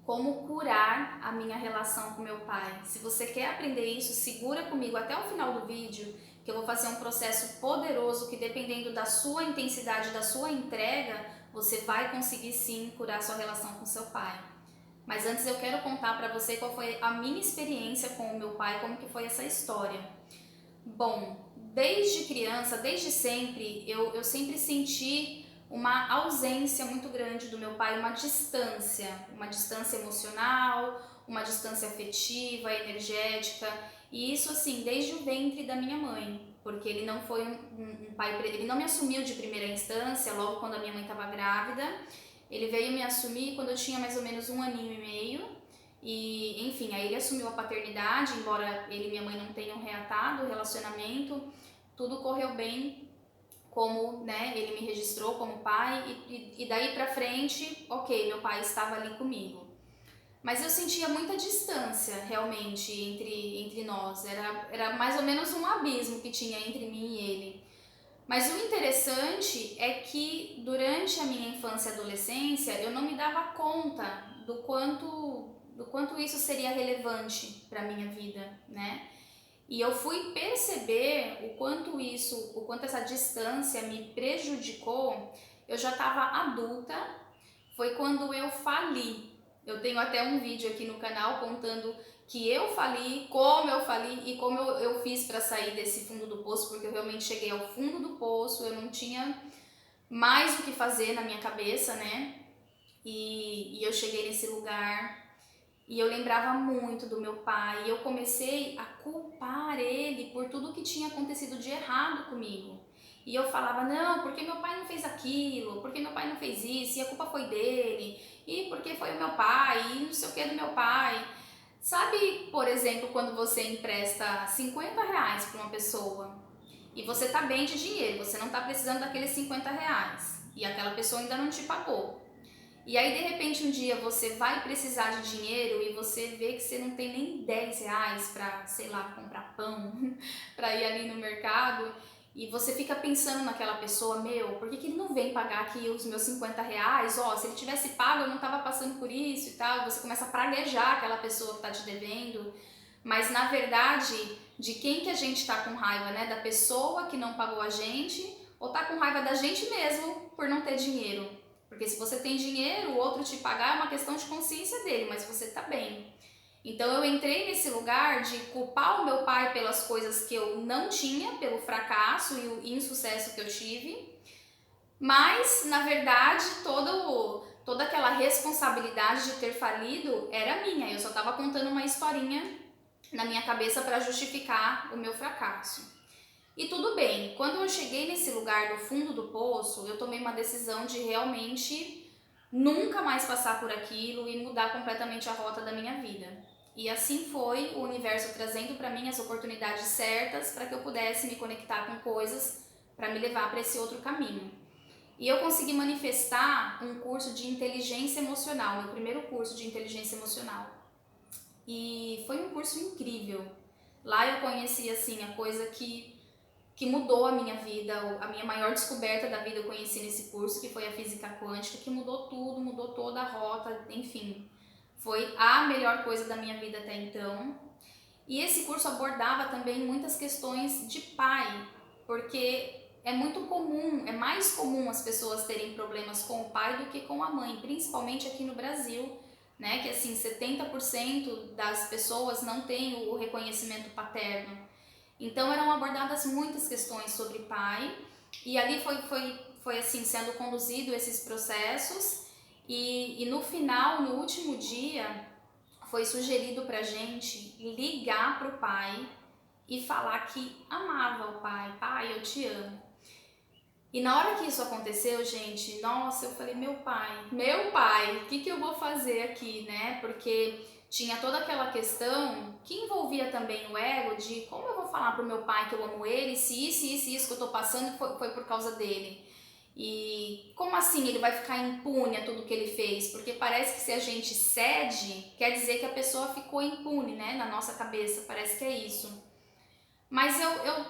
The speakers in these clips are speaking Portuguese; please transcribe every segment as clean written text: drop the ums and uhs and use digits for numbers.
como curar a minha relação com meu pai. Se você quer aprender isso, segura comigo até o final do vídeo, que eu vou fazer um processo poderoso que, dependendo da sua intensidade, da sua entrega, você vai conseguir sim curar sua relação com seu pai. Mas antes eu quero contar para você qual foi a minha experiência com o meu pai, como que foi essa história. Bom, desde criança, desde sempre, eu sempre senti uma ausência muito grande do meu pai, uma distância emocional, uma distância afetiva, energética, e isso assim, desde o ventre da minha mãe, porque ele não foi um pai, ele não me assumiu de primeira instância, logo quando a minha mãe estava grávida, ele veio me assumir quando eu tinha mais ou menos 1 aninho e meio, e, enfim, aí ele assumiu a paternidade, embora ele e minha mãe não tenham reatado o relacionamento, tudo correu bem como, né, ele me registrou como pai e daí pra frente, ok, meu pai estava ali comigo. Mas eu sentia muita distância, realmente, entre nós. Era mais ou menos um abismo que tinha entre mim e ele. Mas o interessante é que durante a minha infância e adolescência eu não me dava conta do quanto isso seria relevante para minha vida, né? E eu fui perceber o quanto essa distância me prejudicou. Eu já estava adulta, foi quando eu fali. Eu tenho até um vídeo aqui no canal contando que eu fali e como eu fiz para sair desse fundo do poço, porque eu realmente cheguei ao fundo do poço, eu não tinha mais o que fazer na minha cabeça, né? E eu cheguei nesse lugar e eu lembrava muito do meu pai e eu comecei a culpar ele por tudo que tinha acontecido de errado comigo. E eu falava, não, porque meu pai não fez aquilo, porque meu pai não fez isso, e a culpa foi dele, e porque foi o meu pai, e não sei o que do meu pai. Sabe, por exemplo, quando você empresta R$ 50 para uma pessoa e você tá bem de dinheiro, você não tá precisando daqueles R$ 50 e aquela pessoa ainda não te pagou. E aí, de repente, um dia você vai precisar de dinheiro e você vê que você não tem nem R$ 10 para, sei lá, comprar pão, para ir ali no mercado, e você fica pensando naquela pessoa, meu, por que, que ele não vem pagar aqui os meus R$ 50? Ó, se ele tivesse pago, eu não tava passando por isso e tal. Você começa a praguejar aquela pessoa que tá te devendo. Mas, na verdade, de quem que a gente tá com raiva, né? Da pessoa que não pagou a gente, ou tá com raiva da gente mesmo por não ter dinheiro? Porque se você tem dinheiro, o outro te pagar é uma questão de consciência dele, mas você tá bem. Então eu entrei nesse lugar de culpar o meu pai pelas coisas que eu não tinha, pelo fracasso e o insucesso que eu tive, mas na verdade toda aquela responsabilidade de ter falido era minha. Eu só estava contando uma historinha na minha cabeça para justificar o meu fracasso. E tudo bem, quando eu cheguei nesse lugar do fundo do poço, eu tomei uma decisão de realmente nunca mais passar por aquilo e mudar completamente a rota da minha vida. E assim foi o universo trazendo para mim as oportunidades certas para que eu pudesse me conectar com coisas para me levar para esse outro caminho. E eu consegui manifestar um curso de inteligência emocional, meu primeiro curso de inteligência emocional. E foi um curso incrível. Lá eu conheci assim a coisa que mudou a minha vida, a minha maior descoberta da vida eu conheci nesse curso, que foi a física quântica, que mudou tudo, mudou toda a rota, enfim. Foi a melhor coisa da minha vida até então. E esse curso abordava também muitas questões de pai, porque é muito comum, é mais comum as pessoas terem problemas com o pai do que com a mãe, principalmente aqui no Brasil, né? Que assim, 70% das pessoas não têm o reconhecimento paterno. Então eram abordadas muitas questões sobre pai e ali foi assim sendo conduzido esses processos e no final, no último dia, foi sugerido pra gente ligar pro pai e falar que amava o pai. Pai, eu te amo. E na hora que isso aconteceu, gente, nossa, eu falei, meu pai, o que eu vou fazer aqui, né? Porque tinha toda aquela questão que envolvia também o ego de como eu vou falar pro meu pai que eu amo ele, se isso que eu tô passando foi por causa dele. E como assim ele vai ficar impune a tudo que ele fez? Porque parece que se a gente cede, quer dizer que a pessoa ficou impune, né? Na nossa cabeça, parece que é isso. Mas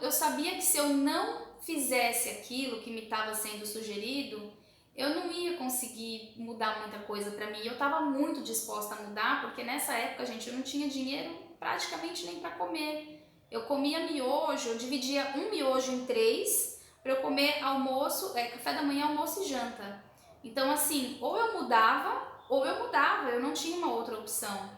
eu sabia que se eu não fizesse aquilo que me estava sendo sugerido, eu não ia conseguir mudar muita coisa pra mim. Eu estava muito disposta a mudar, porque nessa época, gente, eu não tinha dinheiro praticamente nem pra comer. Eu comia miojo, eu dividia um miojo em 3 para eu comer almoço, café da manhã, almoço e janta. Então, assim, ou eu mudava, eu não tinha uma outra opção.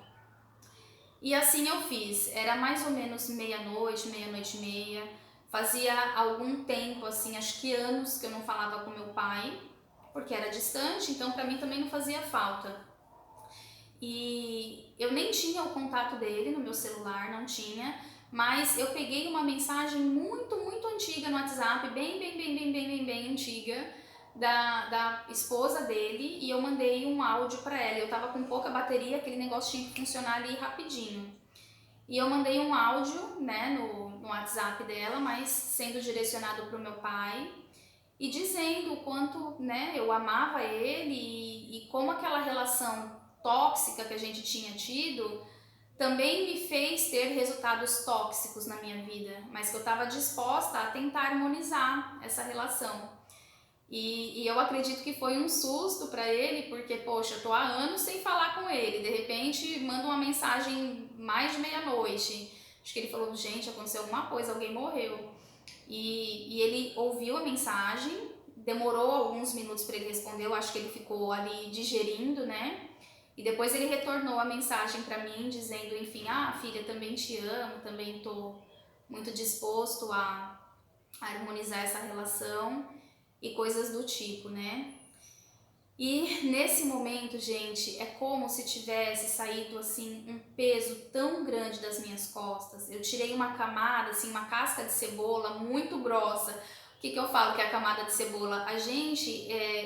E assim eu fiz, era mais ou menos meia-noite, meia-noite e meia. Fazia algum tempo, assim, acho que anos que eu não falava com meu pai, porque era distante, então pra mim também não fazia falta. E eu nem tinha o contato dele no meu celular, não tinha, mas eu peguei uma mensagem muito, muito antiga no WhatsApp, bem antiga, da esposa dele, e eu mandei um áudio pra ela. Eu tava com pouca bateria, aquele negócio tinha que funcionar ali rapidinho. E eu mandei um áudio, né, no WhatsApp dela, mas sendo direcionado pro meu pai, e dizendo o quanto, né, eu amava ele e como aquela relação tóxica que a gente tinha tido também me fez ter resultados tóxicos na minha vida, mas que eu estava disposta a tentar harmonizar essa relação. E eu acredito que foi um susto para ele, porque, poxa, eu tô há anos sem falar com ele, de repente manda uma mensagem mais de meia-noite. Acho que ele falou, gente, aconteceu alguma coisa, alguém morreu. E ele ouviu a mensagem, demorou alguns minutos para ele responder, eu acho que ele ficou ali digerindo, né? E depois ele retornou a mensagem para mim dizendo, enfim, filha, também te amo, também tô muito disposto a harmonizar essa relação e coisas do tipo, né? E nesse momento, gente, é como se tivesse saído assim um peso tão grande das minhas costas. Eu tirei uma camada, assim, uma casca de cebola muito grossa. O que eu falo que é a camada de cebola?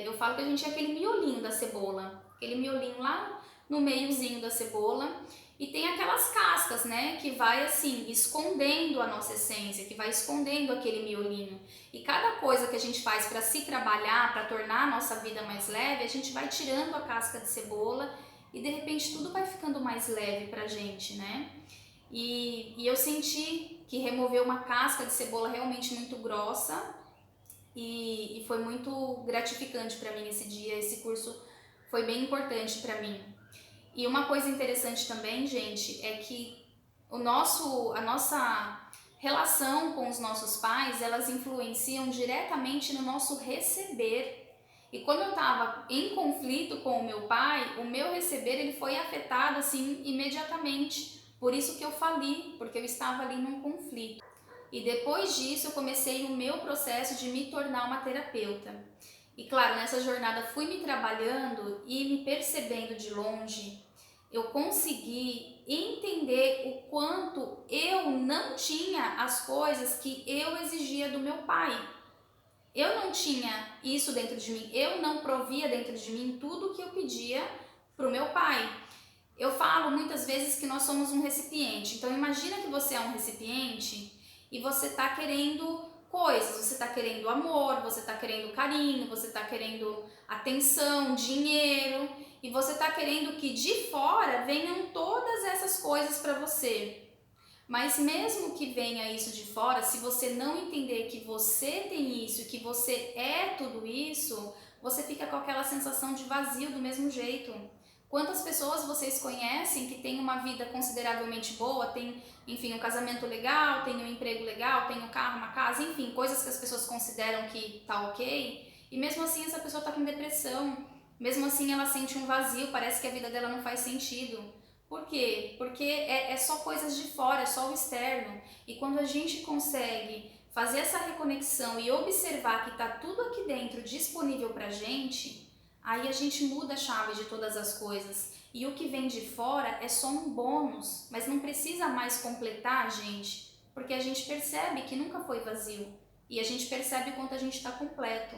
Eu falo que a gente é aquele miolinho da cebola, aquele miolinho lá no meiozinho da cebola. E tem aquelas cascas, né, que vai assim escondendo a nossa essência, que vai escondendo aquele miolinho. E cada coisa que a gente faz para se trabalhar, para tornar a nossa vida mais leve, a gente vai tirando a casca de cebola e de repente tudo vai ficando mais leve pra gente, né? E eu senti que remover uma casca de cebola realmente muito grossa e foi muito gratificante para mim esse dia. Esse curso foi bem importante para mim. E uma coisa interessante também, gente, é que a nossa relação com os nossos pais, elas influenciam diretamente no nosso receber. E quando eu estava em conflito com o meu pai, o meu receber ele foi afetado assim imediatamente. Por isso que eu fali, porque eu estava ali num conflito. E depois disso eu comecei o meu processo de me tornar uma terapeuta. E claro, nessa jornada fui me trabalhando e me percebendo de longe, eu consegui entender o quanto eu não tinha as coisas que eu exigia do meu pai. Eu não tinha isso dentro de mim, eu não provia dentro de mim tudo o que eu pedia para o meu pai. Eu falo muitas vezes que nós somos um recipiente, então imagina que você é um recipiente e você está querendo coisas, você está querendo amor, você está querendo carinho, você está querendo atenção, dinheiro, e você está querendo que de fora venham todas essas coisas para você. Mas mesmo que venha isso de fora, se você não entender que você tem isso, que você é tudo isso, você fica com aquela sensação de vazio do mesmo jeito. Quantas pessoas vocês conhecem que têm uma vida consideravelmente boa, tem, enfim, um casamento legal, tem um emprego legal, tem um carro, uma casa, enfim, coisas que as pessoas consideram que tá ok, e mesmo assim essa pessoa tá com depressão, mesmo assim ela sente um vazio, parece que a vida dela não faz sentido. Por quê? Porque é só coisas de fora, é só o externo. E quando a gente consegue fazer essa reconexão e observar que tá tudo aqui dentro disponível pra gente, aí a gente muda a chave de todas as coisas. E o que vem de fora é só um bônus, mas não precisa mais completar a gente, porque a gente percebe que nunca foi vazio. E a gente percebe o quanto a gente está completo.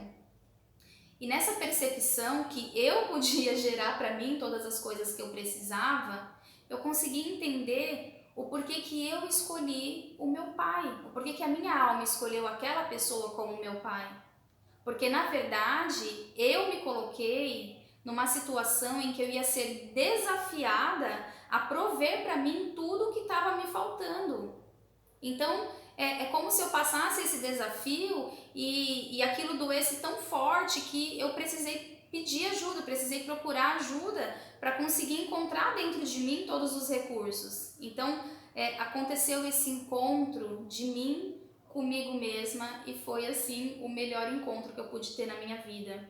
E nessa percepção que eu podia gerar para mim todas as coisas que eu precisava, eu consegui entender o porquê que eu escolhi o meu pai, o porquê que a minha alma escolheu aquela pessoa como meu pai. Porque na verdade eu me coloquei numa situação em que eu ia ser desafiada a prover para mim tudo o que estava me faltando. Então, é como se eu passasse esse desafio e aquilo doesse tão forte que eu precisei pedir ajuda, precisei procurar ajuda para conseguir encontrar dentro de mim todos os recursos. Então, aconteceu esse encontro de mim comigo mesma e foi assim o melhor encontro que eu pude ter na minha vida.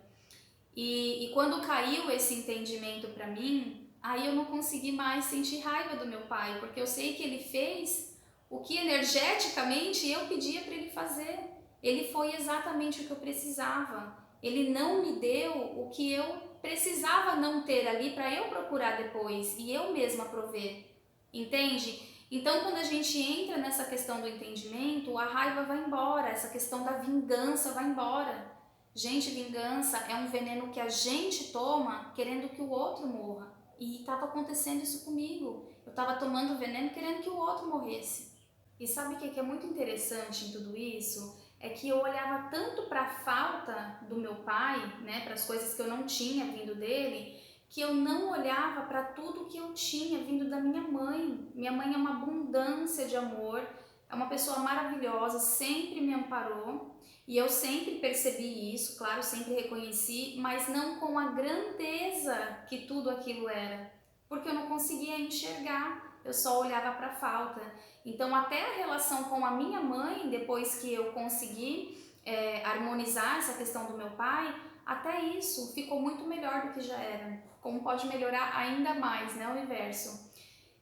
E quando caiu esse entendimento para mim, aí eu não consegui mais sentir raiva do meu pai, porque eu sei que ele fez o que energeticamente eu pedia para ele fazer. Ele foi exatamente o que eu precisava. Ele não me deu o que eu precisava não ter ali para eu procurar depois e eu mesma prover. Entende? Então, quando a gente entra nessa questão do entendimento, a raiva vai embora, essa questão da vingança vai embora. Gente, vingança é um veneno que a gente toma querendo que o outro morra. E estava acontecendo isso comigo. Eu estava tomando veneno querendo que o outro morresse. E sabe o que é muito interessante em tudo isso? É que eu olhava tanto para a falta do meu pai, né, para as coisas que eu não tinha vindo dele, que eu não olhava para tudo que eu tinha vindo da minha mãe. Minha mãe é uma abundância de amor, é uma pessoa maravilhosa, sempre me amparou. E eu sempre percebi isso, claro, sempre reconheci, mas não com a grandeza que tudo aquilo era, porque eu não conseguia enxergar, eu só olhava para a falta. Então, até a relação com a minha mãe, depois que eu consegui harmonizar essa questão do meu pai, até isso ficou muito melhor do que já era. Como pode melhorar ainda mais, né, o universo.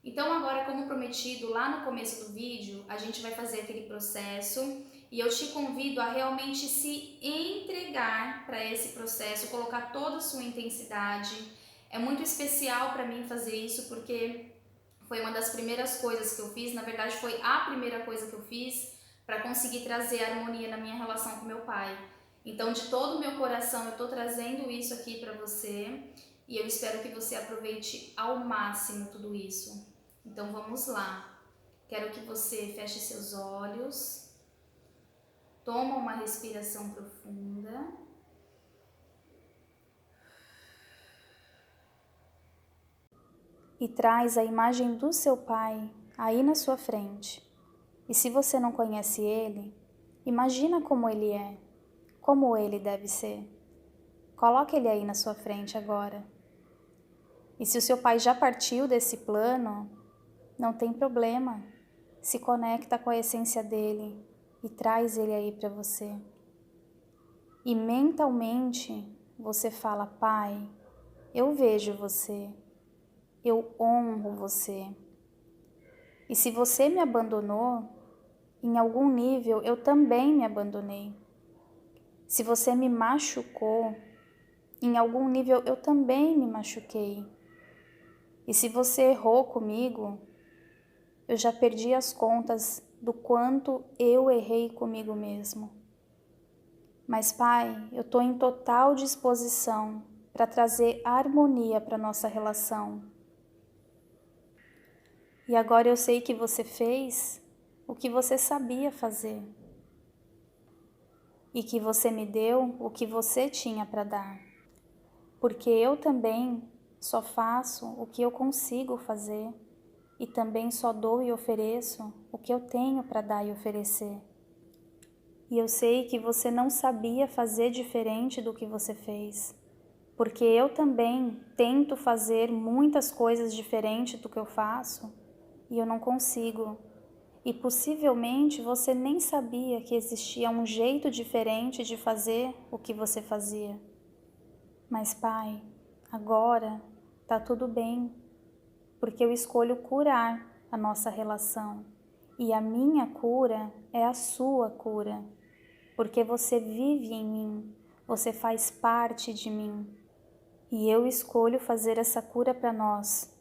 Então agora, como prometido lá no começo do vídeo, a gente vai fazer aquele processo e eu te convido a realmente se entregar para esse processo, colocar toda a sua intensidade. É muito especial para mim fazer isso porque foi uma das primeiras coisas que eu fiz, na verdade foi a primeira coisa que eu fiz para conseguir trazer harmonia na minha relação com meu pai. Então, de todo o meu coração, eu estou trazendo isso aqui para você e eu espero que você aproveite ao máximo tudo isso. Então, vamos lá. Quero que você feche seus olhos, toma uma respiração profunda e traz a imagem do seu pai aí na sua frente. E se você não conhece ele, imagina como ele é, como ele deve ser. Coloque ele aí na sua frente agora. E se o seu pai já partiu desse plano, não tem problema. Se conecta com a essência dele e traz ele aí para você. E mentalmente você fala: Pai, eu vejo você, eu honro você. E se você me abandonou, em algum nível eu também me abandonei. Se você me machucou, em algum nível eu também me machuquei. E se você errou comigo, eu já perdi as contas do quanto eu errei comigo mesmo. Mas, Pai, eu estou em total disposição para trazer harmonia para nossa relação. E agora eu sei que você fez o que você sabia fazer. E que você me deu o que você tinha para dar. Porque eu também só faço o que eu consigo fazer e também só dou e ofereço o que eu tenho para dar e oferecer. E eu sei que você não sabia fazer diferente do que você fez, porque eu também tento fazer muitas coisas diferentes do que eu faço e eu não consigo. E possivelmente você nem sabia que existia um jeito diferente de fazer o que você fazia. Mas, Pai, agora tá tudo bem, porque eu escolho curar a nossa relação. E a minha cura é a sua cura, porque você vive em mim, você faz parte de mim. E eu escolho fazer essa cura para nós.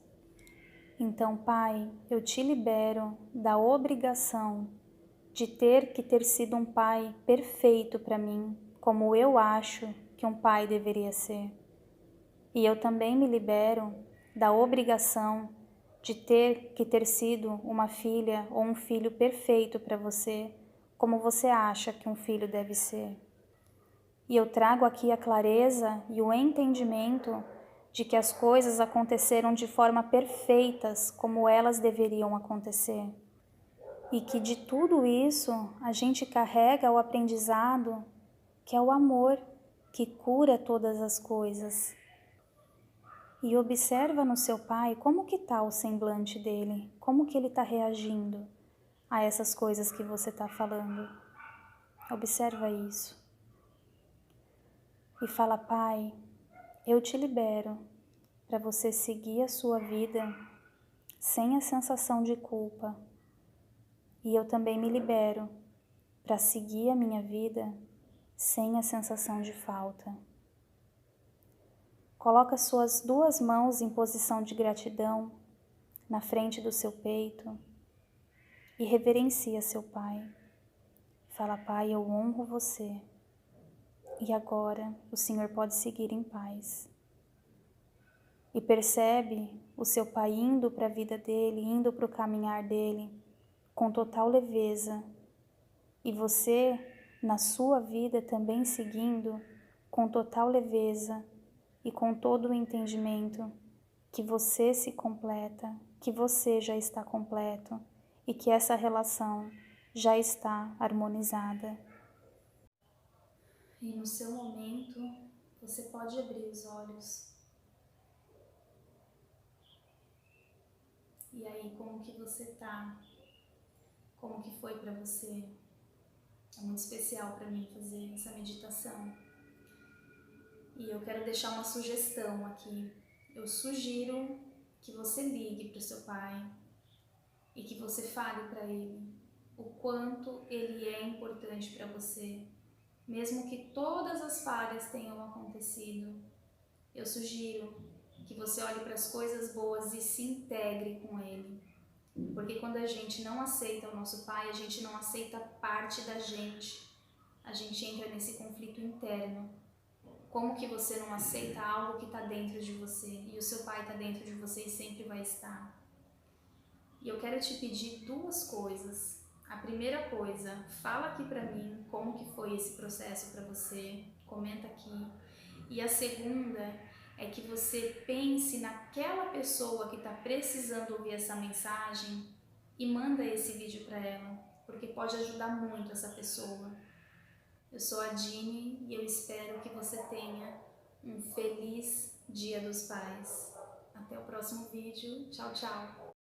Então, Pai, eu te libero da obrigação de ter sido um pai perfeito para mim, como eu acho que um pai deveria ser. E eu também me libero da obrigação de ter sido uma filha ou um filho perfeito para você, como você acha que um filho deve ser. E eu trago aqui a clareza e o entendimento de que as coisas aconteceram de forma perfeitas, como elas deveriam acontecer. e que de tudo isso a gente carrega o aprendizado, que é o amor, que cura todas as coisas. E observa no seu pai como que está o semblante dele, como que ele está reagindo a essas coisas que você está falando. Observa isso. E fala: Pai, eu te libero para você seguir a sua vida sem a sensação de culpa. E eu também me libero para seguir a minha vida sem a sensação de falta. Coloca suas duas mãos em posição de gratidão na frente do seu peito e reverencia seu Pai. Fala: Pai, eu honro você. E agora o Senhor pode seguir em paz. E percebe o seu Pai indo para a vida dele, indo para o caminhar dele, com total leveza. E você, na sua vida, também seguindo com total leveza e com todo o entendimento que você se completa, que você já está completo e que essa relação já está harmonizada. E no seu momento, você pode abrir os olhos. E aí, como que você tá? Como que foi para você? É muito especial para mim fazer essa meditação. E eu quero deixar uma sugestão aqui. Eu sugiro que você ligue para o seu pai e que você fale para ele o quanto ele é importante para você, mesmo que todas as falhas tenham acontecido. Eu sugiro que você olhe para as coisas boas e se integre com ele. Porque quando a gente não aceita o nosso pai, a gente não aceita parte da gente. A gente entra nesse conflito interno. Como que você não aceita algo que está dentro de você? E o seu pai está dentro de você e sempre vai estar. E eu quero te pedir duas coisas. A primeira coisa, fala aqui pra mim como que foi esse processo para você, comenta aqui. E a segunda é que você pense naquela pessoa que está precisando ouvir essa mensagem e manda esse vídeo para ela, porque pode ajudar muito essa pessoa. Eu sou a Dini e eu espero que você tenha um feliz Dia dos Pais. Até o próximo vídeo. Tchau, tchau!